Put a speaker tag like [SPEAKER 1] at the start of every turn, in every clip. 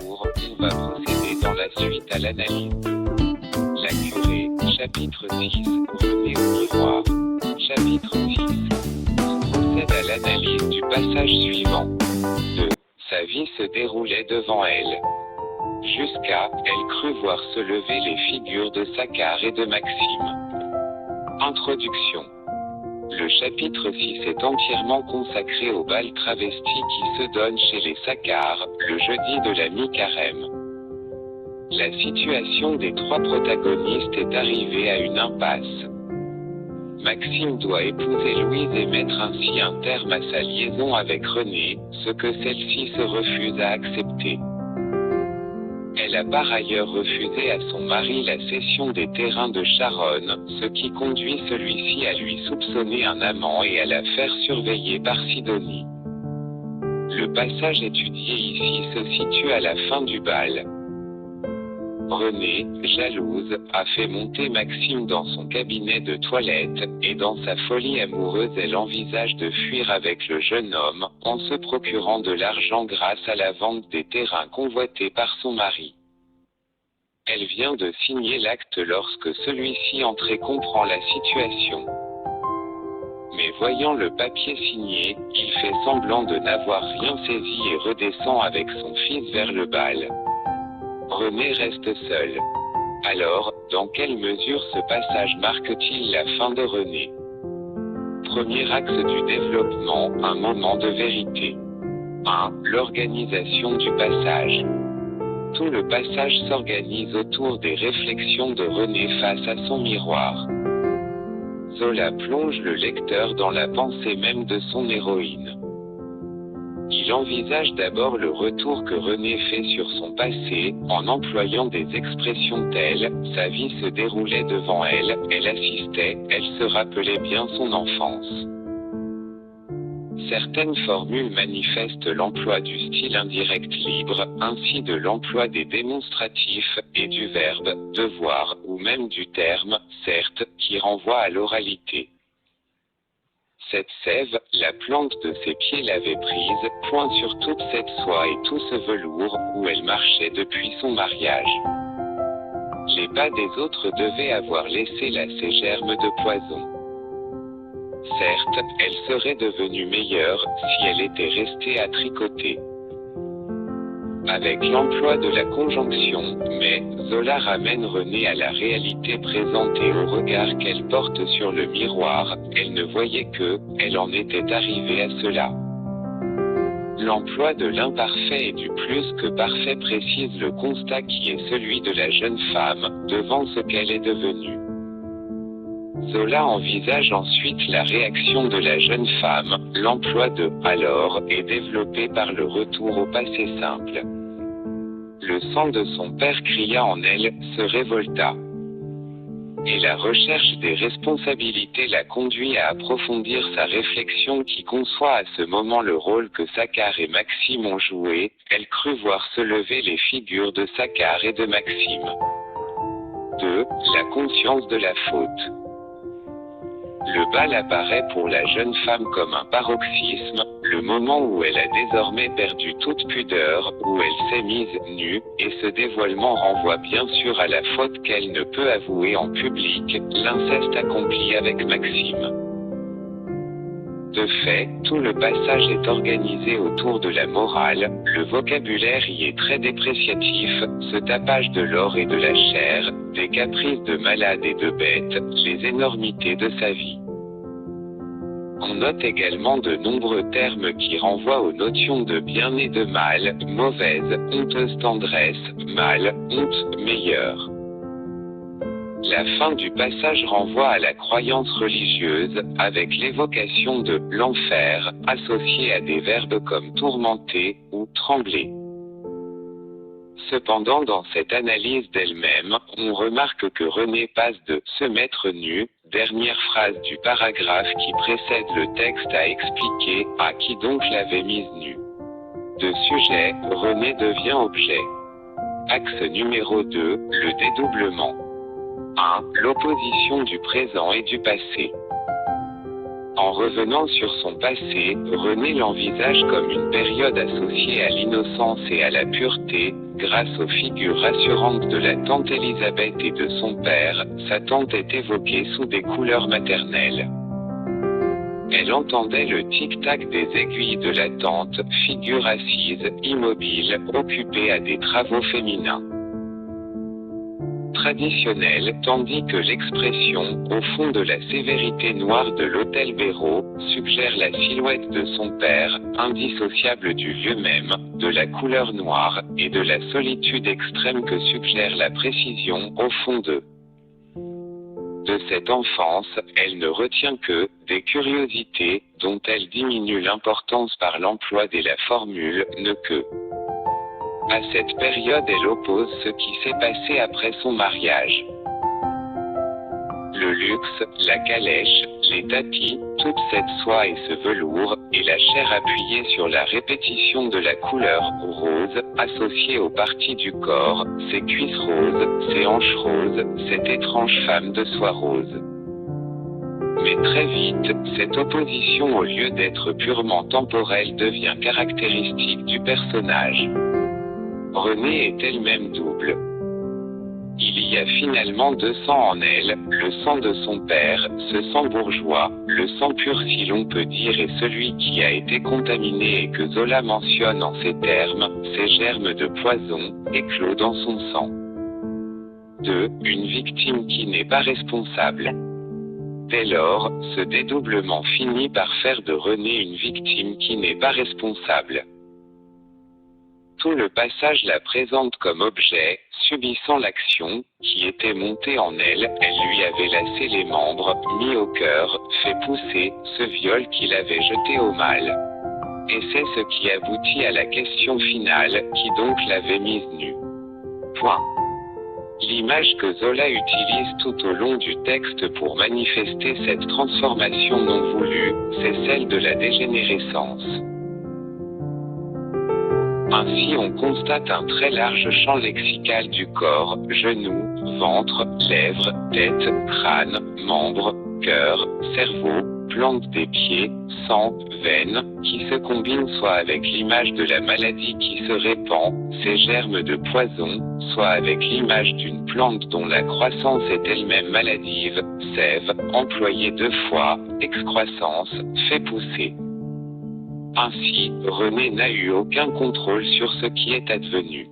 [SPEAKER 1] Bonjour, on va procéder dans la suite à l'analyse. La curée, chapitre 6, René au miroir. Chapitre 6. On procède à l'analyse du passage suivant. 2. Sa vie se déroulait devant elle. Jusqu'à, elle crut voir se lever les figures de Saccard et de Maxime. Introduction. Le chapitre 6 est entièrement consacré au bal travesti qui se donne chez les Saccard, le jeudi de la mi-carême. La situation des trois protagonistes est arrivée à une impasse. Maxime doit épouser Louise et mettre ainsi un terme à sa liaison avec René, ce que celle-ci se refuse à accepter. Elle a par ailleurs refusé à son mari la cession des terrains de Charonne, ce qui conduit celui-ci à lui soupçonner un amant et à la faire surveiller par Sidonie. Le passage étudié ici se situe à la fin du bal. René, jalouse, a fait monter Maxime dans son cabinet de toilette, et dans sa folie amoureuse elle envisage de fuir avec le jeune homme, en se procurant de l'argent grâce à la vente des terrains convoités par son mari. Elle vient de signer l'acte lorsque celui-ci entre et comprend la situation. Mais voyant le papier signé, il fait semblant de n'avoir rien saisi et redescend avec son fils vers le bal. René reste seul. Alors, dans quelle mesure ce passage marque-t-il la fin de René? Premier axe du développement, un moment de vérité. 1. L'organisation du passage. Tout le passage s'organise autour des réflexions de René face à son miroir. Zola plonge le lecteur dans la pensée même de son héroïne. Il envisage d'abord le retour que René fait sur son passé, en employant des expressions telles « sa vie se déroulait devant elle, elle assistait, elle se rappelait bien son enfance ». Certaines formules manifestent l'emploi du style indirect libre, ainsi de l'emploi des démonstratifs, et du verbe « devoir » ou même du terme « certes » qui renvoie à l'oralité. Cette sève, la plante de ses pieds l'avait prise, point sur toute cette soie et tout ce velours, où elle marchait depuis son mariage. Les pas des autres devaient avoir laissé là ces germes de poison. Certes, elle serait devenue meilleure, si elle était restée à tricoter. Avec l'emploi de la conjonction « mais », Zola ramène René à la réalité présente et au regard qu'elle porte sur le miroir, elle ne voyait que, elle en était arrivée à cela. L'emploi de l'imparfait et du plus que parfait précise le constat qui est celui de la jeune femme, devant ce qu'elle est devenue. Zola envisage ensuite la réaction de la jeune femme, l'emploi de « alors » est développé par le retour au passé simple. Le sang de son père cria en elle, se révolta. Et la recherche des responsabilités la conduit à approfondir sa réflexion qui conçoit à ce moment le rôle que Saccard et Maxime ont joué, elle crut voir se lever les figures de Saccard et de Maxime. 2. La conscience de la faute. Le bal apparaît pour la jeune femme comme un paroxysme, le moment où elle a désormais perdu toute pudeur, où elle s'est mise nue, et ce dévoilement renvoie bien sûr à la faute qu'elle ne peut avouer en public, l'inceste accompli avec Maxime. De fait, tout le passage est organisé autour de la morale, le vocabulaire y est très dépréciatif, ce tapage de l'or et de la chair, des caprices de malade et de bête, les énormités de sa vie. On note également de nombreux termes qui renvoient aux notions de bien et de mal, mauvaise, honteuse tendresse, mal, honte, meilleure. La fin du passage renvoie à la croyance religieuse, avec l'évocation de « l'enfer » associé à des verbes comme « tourmenter » ou « trembler ». Cependant dans cette analyse d'elle-même, on remarque que René passe de « se mettre nu », dernière phrase du paragraphe qui précède le texte à expliquer « à qui donc l'avait mise nue ». De sujet, René devient objet. Axe numéro 2, le dédoublement. 1. L'opposition du présent et du passé. En revenant sur son passé, René l'envisage comme une période associée à l'innocence et à la pureté, grâce aux figures rassurantes de la tante Élisabeth et de son père. Sa tante est évoquée sous des couleurs maternelles. Elle entendait le tic-tac des aiguilles de la tante, figure assise, immobile, occupée à des travaux féminins. Traditionnelle, tandis que l'expression, au fond de la sévérité noire de l'hôtel Béraud, suggère la silhouette de son père, indissociable du lieu même, de la couleur noire, et de la solitude extrême que suggère la précision, au fond d'eux. De cette enfance, elle ne retient que des curiosités, dont elle diminue l'importance par l'emploi de la formule « ne que ». À cette période, elle oppose ce qui s'est passé après son mariage. Le luxe, la calèche, les tapis, toute cette soie et ce velours, et la chair appuyée sur la répétition de la couleur rose, associée aux parties du corps, ses cuisses roses, ses hanches roses, cette étrange femme de soie rose. Mais très vite, cette opposition au lieu d'être purement temporelle devient caractéristique du personnage. Renée est elle-même double. Il y a finalement deux sangs en elle, le sang de son père, ce sang bourgeois, le sang pur si l'on peut dire et celui qui a été contaminé et que Zola mentionne en ces termes, ces germes de poison, éclos dans son sang. 2. Une victime qui n'est pas responsable. Dès lors, ce dédoublement finit par faire de Renée une victime qui n'est pas responsable. Tout le passage la présente comme objet, subissant l'action, qui était montée en elle, elle lui avait lassé les membres, mis au cœur, fait pousser, ce viol qu'il avait jeté au mal. Et c'est ce qui aboutit à la question finale, qui donc l'avait mise nue. Point. L'image que Zola utilise tout au long du texte pour manifester cette transformation non voulue, c'est celle de la dégénérescence. Ainsi on constate un très large champ lexical du corps, genoux, ventre, lèvres, tête, crâne, membres, cœur, cerveau, plante des pieds, sang, veines, qui se combinent soit avec l'image de la maladie qui se répand, ces germes de poison, soit avec l'image d'une plante dont la croissance est elle-même maladive, sève, employée deux fois, excroissance, fait pousser. Ainsi, Renée n'a eu aucun contrôle sur ce qui est advenu.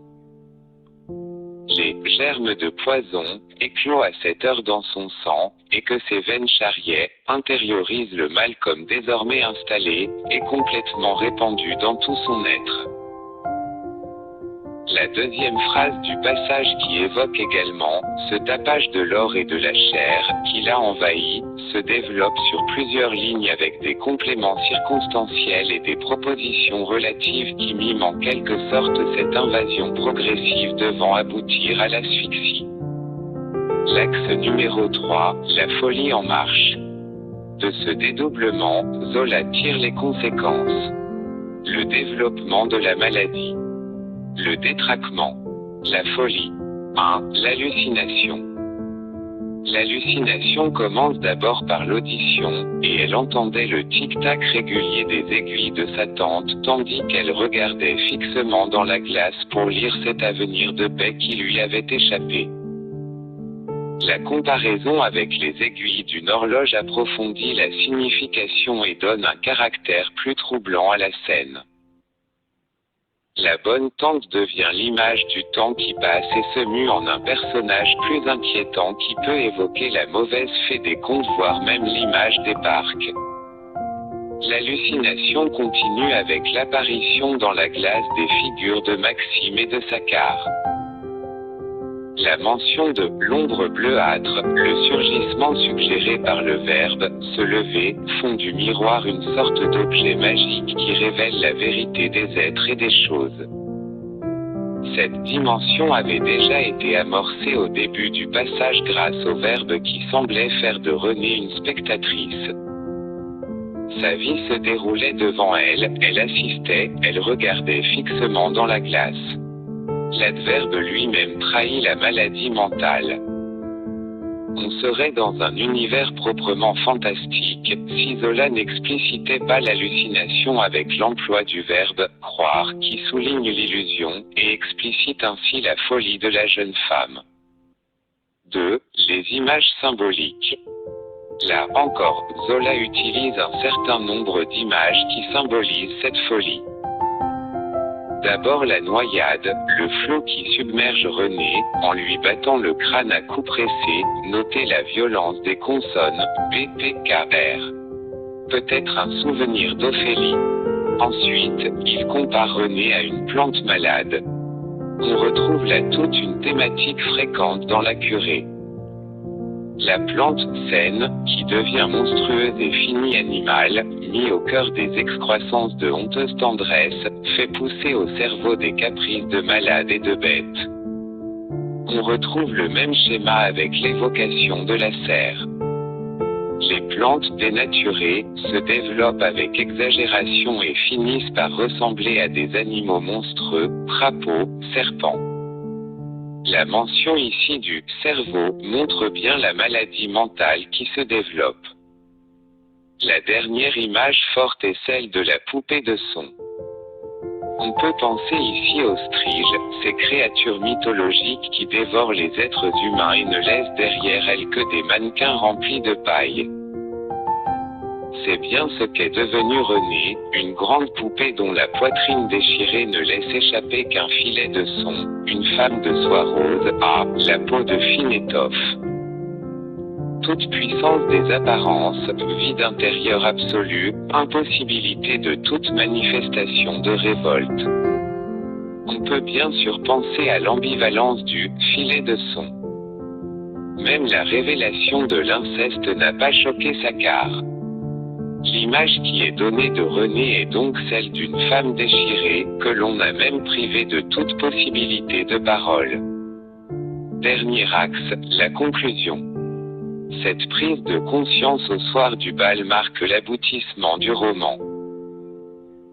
[SPEAKER 1] Les germes de poison éclosent à cette heure dans son sang, et que ses veines charriaient, intériorisent le mal comme désormais installé, et complètement répandu dans tout son être. La deuxième phrase du passage qui évoque également ce tapage de l'or et de la chair qui l'a envahi, se développe sur plusieurs lignes avec des compléments circonstanciels et des propositions relatives qui miment en quelque sorte cette invasion progressive devant aboutir à l'asphyxie. L'axe numéro 3, la folie en marche. De ce dédoublement, Zola tire les conséquences. Le développement de la maladie. Le détraquement. La folie. 1. L'hallucination. L'hallucination commence d'abord par l'audition, et elle entendait le tic-tac régulier des aiguilles de sa tante, tandis qu'elle regardait fixement dans la glace pour lire cet avenir de paix qui lui avait échappé. La comparaison avec les aiguilles d'une horloge approfondit la signification et donne un caractère plus troublant à la scène. La bonne tante devient l'image du temps qui passe et se mue en un personnage plus inquiétant qui peut évoquer la mauvaise fée des contes, voire même l'image des parcs. L'hallucination continue avec l'apparition dans la glace des figures de Maxime et de Saccard. La mention de l'ombre bleuâtre, le surgissement suggéré par le verbe se lever, font du miroir une sorte d'objet magique qui révèle la vérité des êtres et des choses. Cette dimension avait déjà été amorcée au début du passage grâce au verbe qui semblait faire de Renée une spectatrice. Sa vie se déroulait devant elle, elle assistait, elle regardait fixement dans la glace. L'adverbe lui-même trahit la maladie mentale. On serait dans un univers proprement fantastique, si Zola n'explicitait pas l'hallucination avec l'emploi du verbe « croire » qui souligne l'illusion, et explicite ainsi la folie de la jeune femme. 2. Les images symboliques. Là encore, Zola utilise un certain nombre d'images qui symbolisent cette folie. D'abord la noyade, le flot qui submerge René, en lui battant le crâne à coups pressés, notez la violence des consonnes, B, P, K, R. Peut-être un souvenir d'Ophélie. Ensuite, il compare René à une plante malade. On retrouve là toute une thématique fréquente dans la curée. La plante saine, qui devient monstrueuse et finie animale, mis au cœur des excroissances de honteuse tendresse, fait pousser au cerveau des caprices de malade et de bête. On retrouve le même schéma avec l'évocation de la serre. Les plantes dénaturées se développent avec exagération et finissent par ressembler à des animaux monstrueux, crapauds, serpents. La mention ici du « cerveau » montre bien la maladie mentale qui se développe. La dernière image forte est celle de la poupée de son. On peut penser ici aux striges, ces créatures mythologiques qui dévorent les êtres humains et ne laissent derrière elles que des mannequins remplis de paille. C'est bien ce qu'est devenu René, une grande poupée dont la poitrine déchirée ne laisse échapper qu'un filet de son, une femme de soie rose, à la peau de fine étoffe. Toute puissance des apparences, vide intérieur absolu, impossibilité de toute manifestation de révolte. On peut bien sûr penser à l'ambivalence du filet de son. Même la révélation de l'inceste n'a pas choqué Saccard. L'image qui est donnée de René est donc celle d'une femme déchirée, que l'on a même privée de toute possibilité de parole. Dernier axe, la conclusion. Cette prise de conscience au soir du bal marque l'aboutissement du roman.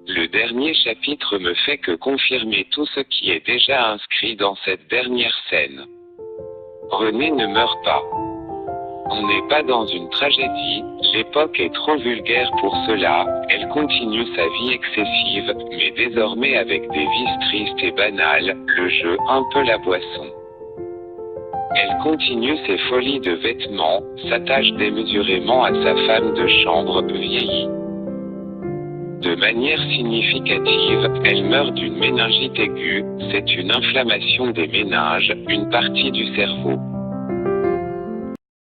[SPEAKER 1] Le dernier chapitre me fait que confirmer tout ce qui est déjà inscrit dans cette dernière scène. René ne meurt pas. On n'est pas dans une tragédie, l'époque est trop vulgaire pour cela, elle continue sa vie excessive, mais désormais avec des vices tristes et banales, le jeu, un peu la boisson. Elle continue ses folies de vêtements, s'attache démesurément à sa femme de chambre, vieillie. De manière significative, elle meurt d'une méningite aiguë, c'est une inflammation des méninges, une partie du cerveau.